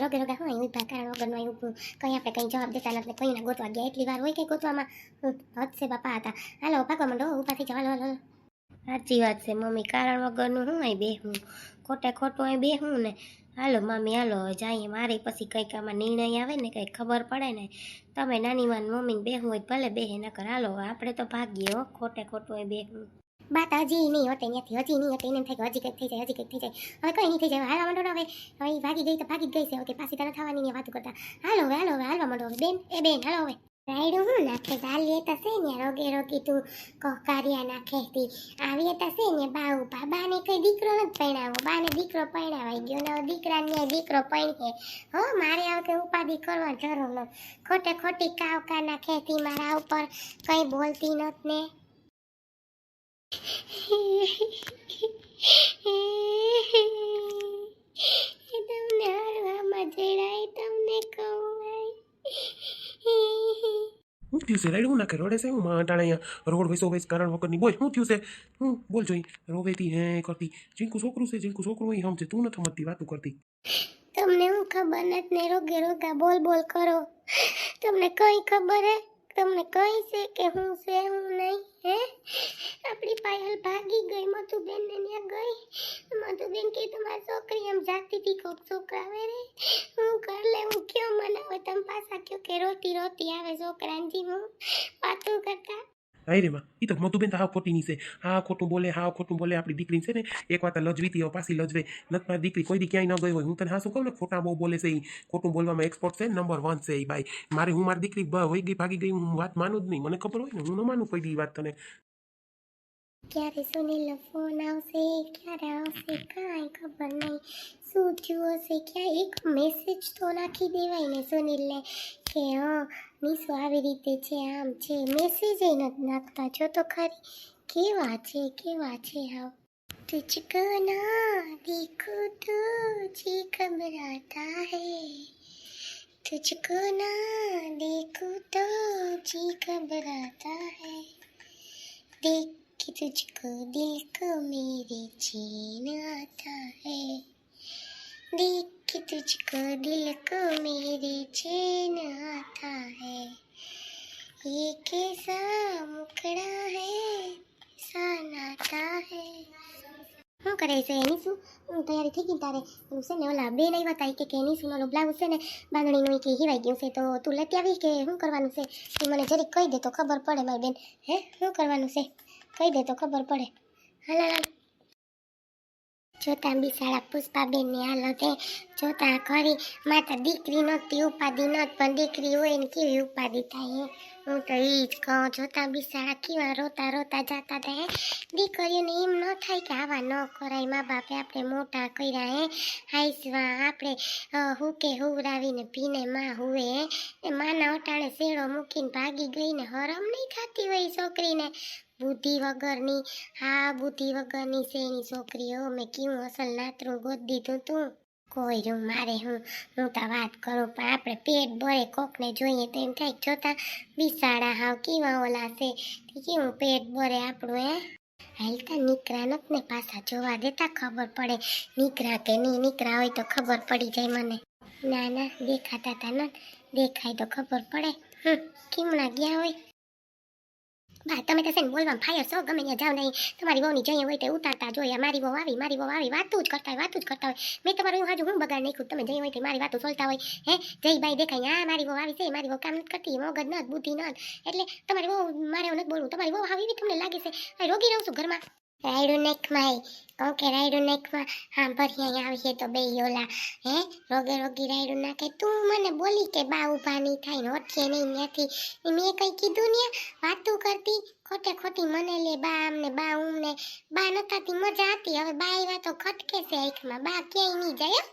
રોગે રોગા હોય ઉભા કારણ વગરનો અહીં ઊભું કંઈ આપણે કંઈ જવાબ દેતા નથી કંઈ ના ગોતવા ગયા એટલી વાર હોય કે ગોતવામાં હદશે બાપા હતા. હાલો ભાગવા માંડો ઊભા થઈ જાવ હાલો. સાચી વાત છે મમ્મી, કારણ વગરનું હું અહીં બેહું, ખોટે ખોટું અહીં બેહું ને. હાલો મમ્મી હાલો જઈએ, મારે પછી કંઈક આમાં નિર્ણય આવે ને કંઈક ખબર પડે ને. તમે નાની માં મમ્મીને બેહું હોય ભલે બેહે નકર હાલો આપણે તો ભાગીએ હો, ખોટે ખોટું અહીં બેહું. બાત હજી નહીં હોતે ત્યાંથી, હજી નહીં હોતે એને એમ થાય કે હજી કંઈક થઈ જાય, હજી કંઈક થઈ જાય. હવે કંઈ નહીં થઈ જાય, હાલવા માંડો હવે. હવે ભાગી ગઈ તો ભાગી જ ગઈ છે, કે પાછી તને થવાની ને વાતો કરતા. હાલો હવે હાલવા માંડો હવે બેન, એ બેન હાલો હવે. રાયડું હું નાખે દાલી તસે ને રોગે રોગી તું કોકારિયા નાખેતી આવી તસે ને બાઉ બાબાને કઈ દીકરો નથી પરણાવો, બાને દીકરો પરણાવાઈ ગયો ને દીકરાને દીકરો પરણે હો. મારે હવે કઈ ઉપાધિ કરવા જરૂર ન, ખોટે ખોટી કાવકા નાખેતી મારા ઉપર, કઈ બોલતી નથી ને. તમને હરવામાં જડાય તમને કહું. શું થયું છે રાઈડ? હું નાખે રોડે છે? હું અટાણે અહીંયા રોડ વૈસો વૈસ કારણ વગરની બોલ શું થયું છે? હું બોલ જોઈ રોવેતી હે કરતી. જીંકુ છોકરું છે, જીંકુ છોકરું હોય સમજે, તું નથી સમજતી વાતું કરતી. તમને હું ખબર નથી ને રોગે રોગા બોલ બોલ કરો. તમને કઈ ખબર હે? તમને કઈ છે કે હું છે હું નહીં હે? આપણી પાયલ ભાગી ગઈ, મધુબેન ને ત્યાં ગઈ. મધુબેન કે તમારી છોકરી એમ જાતી હતી કોક છોકરા આવે રે, હું કર લે હું કયો મનાવે, તમે પાછા કયો કે રોતી રોતી આવે છોકરાની. હું વાતું કરતા હાય રે માં, એ તો મધુબેન તો હાવ ખોટી ની છે. હા ખોટું બોલે, હાવ ખોટું બોલે. આપણી દીકરી છે ને એક વાત લજવીતી હવે પાછી લજવે નથી. મારી દીકરી કોઈ દી ક્યાંય ન ગઈ હોય. હું તને હા શું કહું ને, ખોટા બહુ બોલે છે. એ ખોટું બોલવામાં એક્સપર્ટ છે, નંબર 1 છે એ ભાઈ. હું મારી દીકરી વહી ગઈ ભાગી ગઈ હું વાત માનું જ નહીં. મને ખબર હોય ને હું ન માનું કોઈ દી વાત તને. ક્યારે સુનિલનો ફોન આવશે, ક્યારે આવશે કાંઈ ખબર નહીં. શું થયું હશે, ક્યાં એક મેસેજ તો નાખી દેવાય ને સુનિલને કે હા નીસુ આવી રીતે છે આમ છે. મેસેજ નથી નાખતા, જો તો ખરી કેવા છે હાવ. તુझको ना देखो तो जी घबराता है, तुझको ना देखो તો जी घबराता है, देख कि तुझको दिल को मेरे चैन आता है, देख कि तुझको दिल को मेरे चैन आता है, ये कैसा मुखड़ा है सा नाता है. શું કરે છે એની શું તૈયારી થઈ ગઈ તારે? એનું છે ને ઓલા બેન આવ્યા હતા કે એની શું ઓલો બ્લાઉઝ છે ને બાંધણીનું કે હિવાઈ ગયું છે, તો તું લેતી આવી કે શું કરવાનું છે એ મને જરીક કહી દે તો ખબર પડે મારી બેન. હે શું કરવાનું છે કહી દે તો ખબર પડે. હાલ જોતા બિસાડા પુષ્પાબેનની હાલત હે, જોતા ખરી માતા દીકરી નહોતી ઉપાધિ નહોત, પણ દીકરી હોય ને કેવી ઉપાધિ થાય હે. હું તો એ જ કહું, જોતા બિસાડા કેવા રોતા રોતા જતા હતા હે. દીકરીઓને એમ ન થાય કે આવા ન કરાય, મા બાપે આપણે મોટા કર્યા હે હાઈસવા, આપણે હુકે હુવરાવીને પીને માં હુવે હે. એ માના અટાણે શેડો મૂકીને ભાગી ગઈને હરમ નહીં થતી હોય છોકરીને. બુદ્ધિ વગરની, હા બુદ્ધિ વગરની છે એની છોકરીઓ. મેં કેવું અસલ નાતરું ગોત દીધું તું. કોઈ રૂમ મારે હું તો વાત કરું, પણ આપણે પેટ ભરે કોકને જોઈએ તો એમ થાય જોતા બિસાડા હાવ કેવા ઓલા છે, કેવું પેટ ભરે આપણું હે. હાલતા નીકળા નથી ને પાછા જોવા દેતા, ખબર પડે નીકળા કે નહીં નીકળા હોય તો ખબર પડી જાય મને. ના ના દેખાતા તા નથી, દેખાય તો ખબર પડે. કેમના ગયા હોય. બા તમે તો છે ને બોલવામાં ફાયર છો, ગમે ત્યાં જાવ નહીં તમારી વહુની જઈએ હોય તે ઉતારતા જોઈએ મારી વહુ આવી વાતું જ કરતા હોય. મેં તમારું એવું હાજુ હું બગાડ નાખ્યું, તમે જઈ હોય તે મારી વાતો સોલતા હોય હે. જઈ બાઈ દેખાય હા મારી વહુ આવી છે, મારી વહુ કામ નથી કરતી, મગજ નથી બુદ્ધિ નથી, એટલે તમારી વહુ મારે એવું નથી બોલવું. તમારી વહુ આવી એવી તમને લાગે છે રોગી રહું છું ઘરમાં. રાયડું નેકમાં કહું કે રાયડું નેકમાં હા ભરી અહીંયા આવીએ તો બે ઓલા હે રોગી રાયડું નાખે. તું મને બોલી કે બા ઊભા નહીં થાય ને ઓઠીએ નહીં ત્યાંથી, મેં કંઈ કીધું ને વાતું કરતી ખોટે ખોટી મને લે બા આમને બા ઉમને. બા નતાતી મજા હતી, હવે બા આવ્યા તો ખટકે છે આંખમાં. બા ક્યાંય નહીં જાય,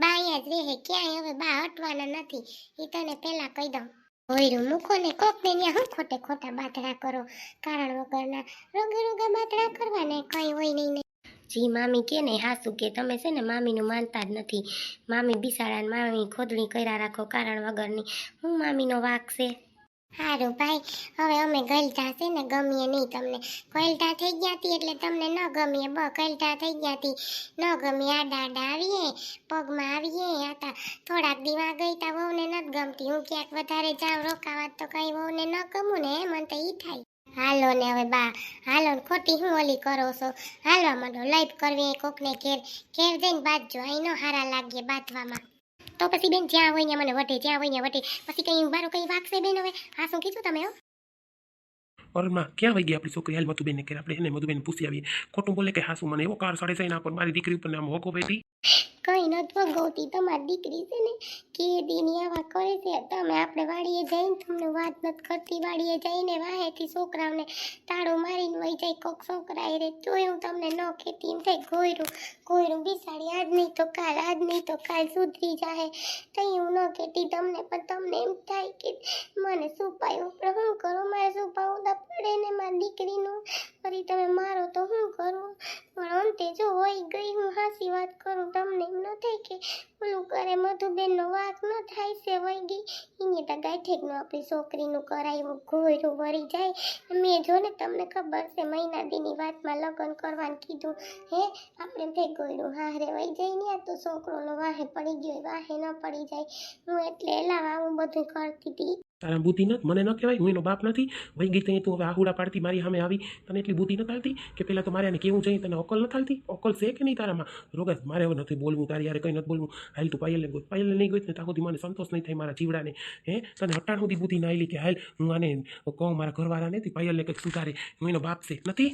બા અહીંયા જ રહે, ક્યાંય હવે બા હટવાના નથી, એ તને પહેલાં કહી દઉં. હોયરું મૂકો ને કોક ને ત્યાં હું ખોટે ખોટા બાતડા કરો કારણ વગરના. રોગા બાતડા કરવા ને કંઈ હોય નહીં. જી મામી કે ને હાસુ કે તમે છે ને મામીનું માનતા જ નથી. મામી બિસાડા મામી ખોદણી કર્યા રાખો કારણ વગરની. હું મામીનો વાક છે. સારું ભાઈ, હવે અમે ગલઢા છે ને ગમીએ નહીં તમને. ગલઢા થઈ ગયા તી એટલે તમને ન ગમીએ. ગલઢા થઈ ગયા તી ન ગમીએ. આડા આડા આવીએ, પગમાં આવીએ. આતા થોડાક દીવા ગઈ તા વહુને નથી ગમતી. હું ક્યાંક વધારે જાઉં રોકાવા તો કઈ વહુને ન ગમું ને મને તો ઈ થાય. હાલો ને હવે બા, હાલો ને ખોટી હું ઓલી કરો છો. હાલવા માંડો, લાઈટ કરવી કોકને ઘેર ઘેર જઈને બાજજો. અહીં નો હારા લાગીએ બાંધવામાં. તો પછી બેન જ્યાં હોય ને મને વટે, જ્યાં હોય ને વટે. પછી કઈ બારો કઈ વાગશે બેન. હવે હા શું કીધું તમે? અરુણમાં ક્યાં વહી ગઈ આપણી છોકરી? હાલ મધુબેનને કે આપણે એને મધુબેન પૂછી આવીએ. ખોટું બોલે કે હાસુ મને એવો કાર સડે છે એના પર મારી દીકરી ઉપર આમ હોકો બેઠી. કઈ નથી ભગવતી, તમારી દીકરી છે ને કે દીની આવા કરે છે. તમે આપણે વાડીએ જઈને તમને વાત નથી કરતી. વાડીએ જઈને વાહેથી છોકરાઓને તાળું મારીને વહી જાય. કોક છોકરા એ રે તોય હું તમને ન કહેતી. એમ થાય ગોયરું ગોયરું બિસાડી, આજ નહીં તો કાલ, આજ નહીં તો કાલ સુધરી જાય. તઈ હું ન કહેતી તમને, પણ તમને એમ થાય કે મને સુપાયું પણ શું કરું? મારે સુપાવું તો પડે ને મારી દીકરીનું. ફરી તમે મારો તો શું કરું? પણ અંતે જો હોય ગઈ. હું હાસી વાત કરું તમને. એમ ન થાય કે ઓલું કરે મધુબેનનો વાક ન થાય છે વહી ગઈ. એને તો ગાંઠેકનું આપણી છોકરીનું કરાયું ઘોયરું વળી જાય. મેં જો ને તમને ખબર છે મહિના દીની વાતમાં લગ્ન કરવાનું કીધું. હે આપણે તે ગોયરું હારે વહી જાય ને. તો છોકરોનો વાહે પડી ગયો, વાહે ન પડી જાય. હું એટલે એલાવા હું બધું કરતી હતી. તારા બુદ્ધિ નથી, મને ન કહેવાય. હું એનો બાપ નથી. વહી ગઈ ત્યાં તું હવે આહુડા પાડતી મારી સામે આવી. તને એટલી બુદ્ધિ નથી આવતી કે પહેલાં તો મારે એને કેવું જોઈએ? તને અકલ નથી આવતી? અકલ છે કે નહીં તારામાં? રોગા મારે હવે નથી બોલવું તારી યારે, કંઈ નથી બોલવું. હાલ તું પાયલને ગોત. પાયલને નહીં ગોત ને ત્યાં સુધી મને સંતોષ નહીં થાય મારા જીવડાને. હે તને હટાણ સુધી બુદ્ધિ ના આવેલી કે હાલ હું આને કહું મારા ઘરવાળાને તી પાયલને કંઈક સુધારે. હું એનો બાપ છે નથી.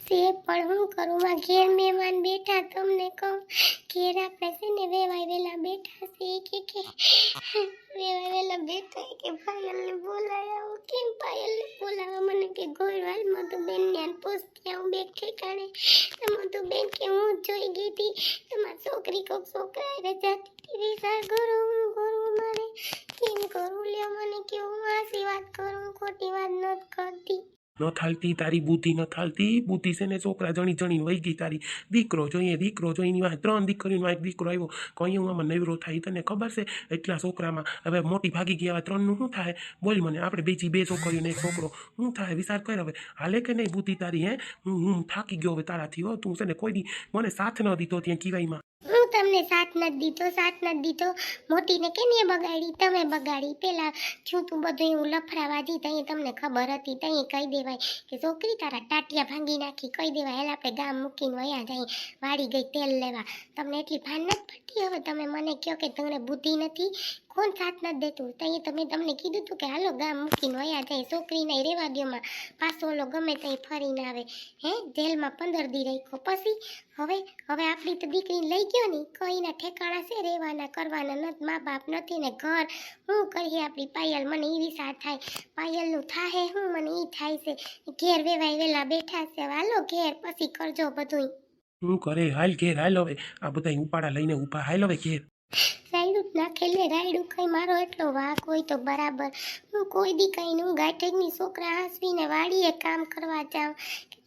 તે પણ હું કરું? માં ઘેર મહેમાન બેઠા, તમને કહું ઘેર આપણે છે ને વેવાય વેલા બેઠા છે કે વેવાય વેલા બેઠા કે પાયલને બોલાયા. હું કેમ પાયલને બોલાવા? મને કે ગોયવાલ મધુબેન ને પૂછતી હું બે ઠેકાણે. મધુબેન કે હું જોઈ ગઈ હતી તમારી છોકરી કોક છોકરા રે જાતી હતી. વિચાર કરો હું કરું? મારે કેમ કરું? લ્યો મને કે હું આસી વાત કરું, ખોટી વાત નથી કરતી. ન થાલતી તારી બુદ્ધિ ન થાલતી. બુદ્ધિ છે ને છોકરા જણી જણીને વહી ગઈ તારી. દીકરો જોઈએ, દીકરો જોઈને વાહ 3 દીકરીનો એક દીકરો આવ્યો. કઈ હું આમાં નવરો થાય તને ખબર છે? એટલા છોકરામાં હવે મોટી ભાગી ગયા. 3નું શું થાય? બોલ મને. આપણે બીજી 2 છોકરીઓ ને 1 છોકરો શું થાય? વિચાર કર હવે. હાલે કે નહીં બુદ્ધિ તારી? હે હું થાકી ગયો હવે તારાથી. હો તું છે ને કોઈ દી મને સાથ ન દીધો ત્યાં કિવાઈમાં. હું તમને સાથ નથી દીધો, સાથ નથી દીધો. મોટીને કેમ એ બગાડી? તમે બગાડી. પેલા છું તું બધું હું લફરાવાજી તઈ તમને ખબર હતી. તઈ કહી દેવાય કે છોકરી તારા ટાટિયા ભાંગી નાખી. કહી દેવાય હેલ આપણે ગામ મૂકીને વયા જાય. વાડી ગઈ તેલ લેવા. તમને એટલી ભાન નથી પડતી? હવે તમે મને કહો કે તમને બુદ્ધિ નથી. કોણ સાથ નથી દેતું? તઈ તમે તમને કીધું હતું કે હાલો ગામ મૂકીને વયા જાય. છોકરીને રેવા દ્યોમાં પાછો ઓલો ગમે ત્યાં ફરીને આવે. હે જેલમાં 15 દી રાખ્યો. પછી હવે આપણી તો દીકરીને લઈ ગયો ને કઈના ઠેકાણા છે રેવાના કરવાના નથી. મા બાપ નથી ને ઘર હું કરીએ આપણી પાયલ? મને એ વિચાર થાય પાયલનું થાહે હું? મને એ થાય છે ઘેર વેવાય વેલા બેઠા છે. હાલો ઘેર પછી કરજો બધું. હું કરે? હાલ ઘેર હાલ હવે. આ બધા ઉપાડા લઈને ઊભા હાલ હવે ઘેર. રાયડું નાખેલ ને રાયડું કઈ મારો એટલો વાક હોય તો બરાબર. હું કોઈ દી કઈ હું ગાંઠેકની છોકરા હાંસવીને વાડીએ કામ કરવા જાઉં.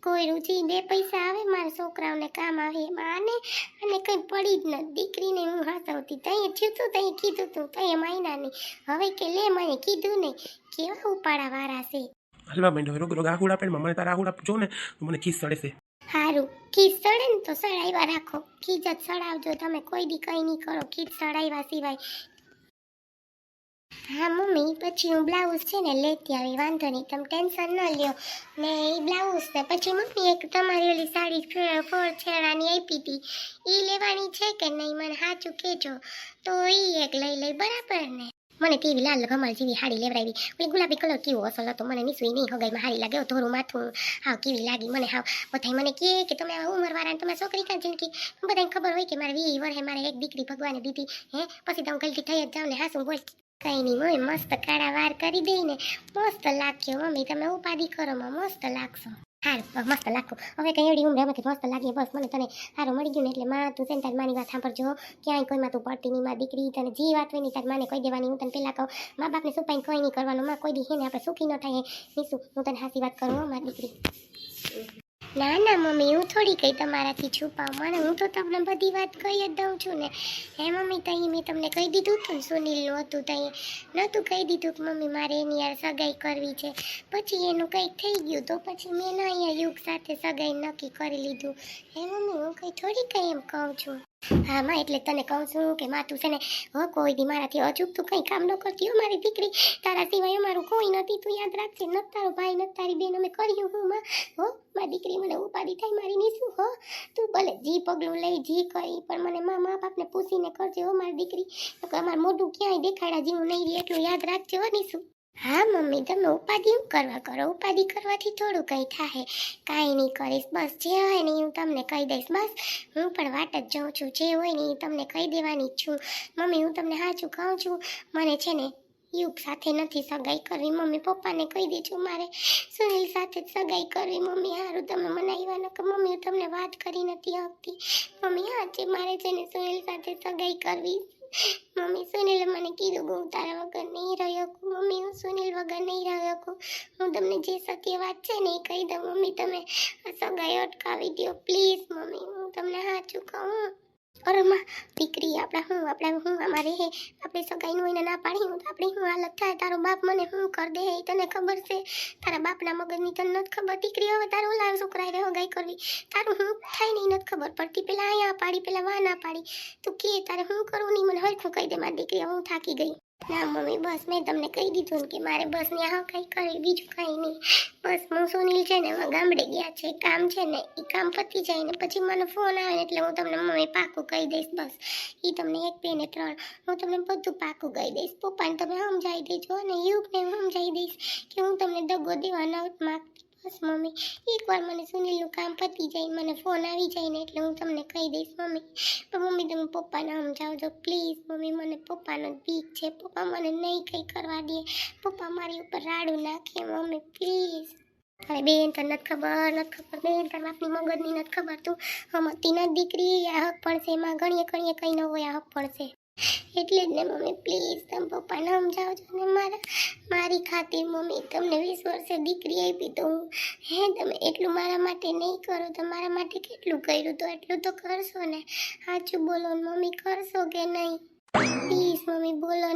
કોઈ રુચિ 2 પૈસા આવે મારા છોકરાઓને કામ આવે. એમાં આને કંઈ પડી જ નથી. દીકરીને હું હાસવતી તઈ થયું તું, તઈ કીધું તું, તઈ માયના નહીં. હવે કે લે મને કીધું નહીં. કેવા ઉપાડા વાળા છે. હલવા માંડ્યો રોગ રોગ આહુડા પેડમાં. મને તારા આહુડા જો ને તો મને ખીસ ચડે છે. સારું ખીચ સડે ને તો સડાવ્યા રાખો. ખીચ જ સડાવજો તમે. કોઈ દી કંઈ નહીં કરો ખીચ સડાવ્યા સિવાય. હા મમ્મી, પછી હું બ્લાઉઝ છે ને લેતી આવી. વાંધો નહીં, તમે ટેન્શન ન લ્યો. ને એ બ્લાઉઝ છે પછી મમ્મી એક તમારી ઓલી સાડી ફોર છેડાની આપી હતી એ લેવાની છે કે નહીં? મને સાચું કહેજો તો એ એક લઈ બરાબર ને? મને તેવી લાલ કમળ જેવી સાડી લેવડાવી. ઓલી ગુલાબી કલર કેવો અસલ હતો. મને નીસુઈ નહીં હગાઈમાં સાડી લાગે. ધોરું માથું હાવ કેવી લાગી મને. હાવ બધા મને કહે કે તમે આ ઉંમરવાળા તમારી છોકરી કાં જિંદગી. બધાને ખબર હોય કે મારે 20 વર્ષે મારે એક દીકરી ભગવાને દીધી. હે પછી તો હું ગલતી થઈ જ જાઉં ને. હાસું બોલ. કંઈ નહીં મમ્મી, મસ્ત કાળા વાર કરી દઈને મસ્ત લાગ્યો. મમ્મી તમે ઉપાધિ કરો માં મસ્ત લાગશો. હારું મસ્ત લાગો. હવે કંઈ એવડી ઉંમરે કે મસ્ત લાગીએ બસ. મને તને સારું મળી ગયું ને એટલે માં તું છે ને તારી માની વાત સાંભળજો. ક્યાંય કોઈમાં તું પડતી નહીં. માં દીકરી તને જે વાત હોય ને તારી માને કહી દેવાની. હું તને પહેલાં કહું મા બાપને સુપાઈને કંઈ નહીં કરવાનું. માં કોઈ દી હે ને આપણે સુખી ન થાય. નીસું હું તને સાચી વાત કરું મારી દીકરી. ના ના મમ્મી, હું થોડી કઈ તમારાથી છુપાવ. મને હું તો તમને બધી વાત કહી જ દઉં છું ને. હે મમ્મી, તઈ મેં તમને કહી દીધું હતું ને સુનિલનું હતું તઈ નહોતું કહી દીધું કે મમ્મી મારે એની યાર સગાઈ કરવી છે. પછી એનું કંઈક થઈ ગયું તો પછી મેં ના અહીંયા યુગ સાથે સગાઈ નક્કી કરી લીધું. હે મમ્મી, હું કંઈ થોડી કંઈ એમ કહું છું. હા માં, એટલે તને કહું છું કે માં તું છે ને કોઈ દી મારાથી અચૂકતું કંઈ કામ ન કરતી હો મારી દીકરી. તારા સિવાય અમારું કોઈ નથી, તું યાદ રાખજે. ન તારો ભાઈ ન તારી બેન, અમે કર્યું હું માં. હો મારી દીકરી, મને ઉપાધિ થાય મારી નીસું. હો તું ભલે જી પગલું લઈ જી કરી, પણ મને મા બાપને પૂછીને કરજે હો મારી દીકરી. અમારું મોઢું ક્યાંય દેખાડા જેવું નહીં રહે, એટલું યાદ રાખજે હો નીસું. હા મમ્મી, તમે ઉપાધિ કરવા કરો. ઉપાધિ કરવાથી થોડું કંઈ થાય. કાંઈ નહીં કરીશ, બસ જે હોય ને હું તમને કહી દઈશ. બસ હું પણ વાટ જ જોઉં છું, જે હોય ને એ તમને કહી દેવાની જ છું. મમ્મી, હું તમને સાચું કહું છું, મને છે ને યુગ સાથે નથી સગાઈ કરવી. મમ્મી પપ્પાને કહી દેજો મારે સુનિલ સાથે જ સગાઈ કરવી. મમ્મી સારું તમે મનાવ્યા ન કે મમ્મી, હું તમને વાત કરી નથી શકતી. મમ્મી હા છે, મારે છે ને સુનિલ સાથે સગાઈ કરવી. મમ્મી, સુનિલે મને કીધું કે હું તારા વગર નહીં રહ્યો. મમ્મી, હું સુનિલ વગર નહીં રહ્યો. હું તમને જે સત્ય વાત છે ને એ કહી દઉં. મમ્મી, તમે આ સગાઈ અટકાવી દો પ્લીઝ. મમ્મી, હું તમને સાચું કહું. અરે માં, દીકરી આપણે હું અમારે હે આપણે સગાઈનું એને ના પાડી હું તો આપણી શું હાલત થાય. તારો બાપ મને શું કર દે એ તને ખબર છે? તારા બાપના મગજની તને નથી ખબર દીકરી. હવે તારો ઓલા છોકરાએ સગાઈ કરવી, તારું શું થાય ને નથી ખબર પડતી. પેલા અહીંયા પાડી, પેલા વા ના પાડી. તું કે તારે શું કરવું નહીં મને હરખું કહી દે મારી દીકરી. હું થાકી ગઈ. ના મમ્મી, બસ મેં તમને કહી દીધું ને કે મારે બસ ને હા કંઈ કરી, બીજું કંઈ નહીં. બસ હું સુનિલ છે ને ગામડે ગયા છે, કામ છે ને એ કામ પતી જાય ને પછી મને ફોન આવે ને એટલે હું તમને મમ્મી પાકું કહી દઈશ. બસ એ તમને 1, 2 ને 3 હું તમને બધું પાકું કહી દઈશ. પપ્પાને તમે સમજાવી દેજો અને યુગને સમજાવી દઈશ કે હું તમને દગો દેવા નથી માગતી. બસ મમ્મી, એકવાર મને સુનિલનું કામ પતી જાય, મને ફોન આવી જાય ને એટલે હું તમને કહી દઈશ મમ્મી. પણ મમ્મી, તમે પપ્પાને સમજાવજો પ્લીઝ. મમ્મી, મને પપ્પાનો બીક છે. પપ્પા મને નહીં કંઈ કરવા દે. પપ્પા મારી ઉપર રાડું નાખે. Mummy please. અરે બેન, તને નથી ખબર બેન, તારા બાપની મગજની નથી ખબર. તું હમતી નથી દીકરી. આ હક પડશે એમાં ઘણીએ કંઈ ન હોય, આ હક પડશે એટલે જ ને મમ્મી પ્લીઝ તમે પપ્પાને સમજાવજો ને મારી ખાतिर. મમ્મી, તમને 20 વર્ષે દીકરી આપી તો હું તમે એટલું મારા માટે નહીં કરો તો મારા માટે કેટલું કર્યું, તો એટલું તો કરશો ને. સાચું બોલો ને મમ્મી, કરશો કે નહીં? પ્લીઝ મમ્મી બોલો